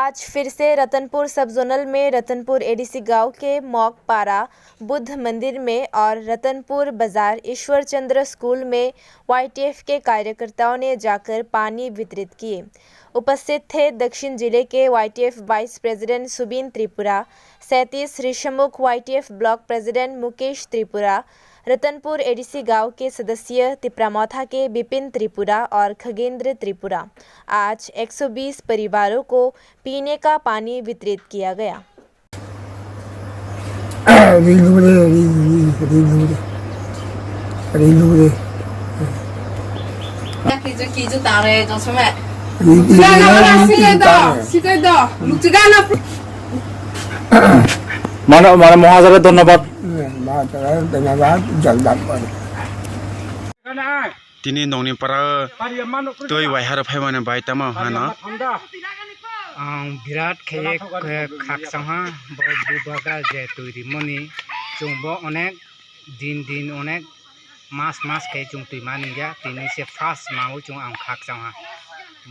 आज फिर से रतनपुर सब जोनल में रतनपुर एडीसी गांव के मौकपारा बुद्ध मंदिर में और रतनपुर बाजार ईश्वर चंद्र स्कूल में YTF के कार्यकर्ताओं ने जाकर पानी वितरित किए। उपस्थित थे दक्षिण जिले के YTF vice president Subin Tripura, 37 Rishyamukh YTF block president Mukesh Tripura, Ratanpur ADC गांव के सदस्य तिप्रामौथा के बिपिन त्रिपुरा और खगेंद्र त्रिपुरा। आज 120 परिवारों को पीने का पानी वितरित किया गया। মহাজারে ধন্যবাদ। Tini nongni para toi waihar phaimane baitama hana বিরাট খেয়ে খাকসাহা বুবাগা যে তৈরি মনি চুংব অনেক দিন অনেক মাস খেয়ে চুং তুই মানি যা তিনি সে ফার্স্ট মাও চুং আং খাকসাহা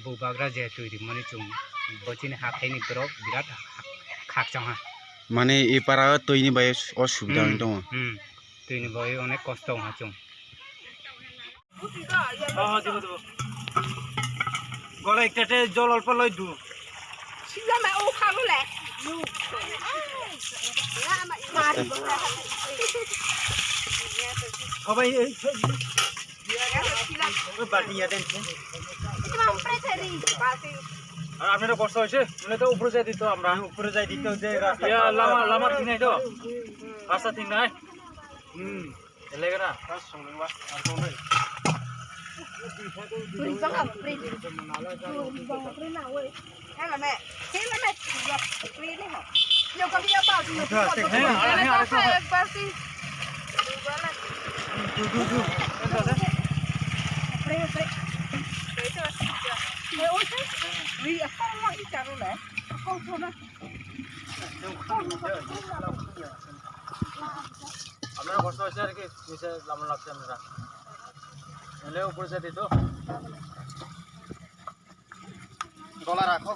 বুবাগা যে তৈরি মনি চুং বচিনি হাখাইনি বরক বিরাট খাকসাহা মানে এই পারা তৈনি বাই অসুবিধা দङ তৈনি বাই অনেক কষ্ট হা চুং গলা একটাতে জল অল্প লই দু সিলামে ও খাবলে সবাই এই বাটি দেন আর আপনারা কষ্ট হয়েছে মানে তো উপরে যাই দিত আমরা উপরে যাই দিত যে রাস্তা লামা ঠিক নাই তো রাস্তা ঠিক নাই এলাকা না আর কোন নাই আপনারা কষ্ট হয়েছে আর কি নিচে লামা লাগছে আপনারা এলে উপরে যাই দিত গলা রাখো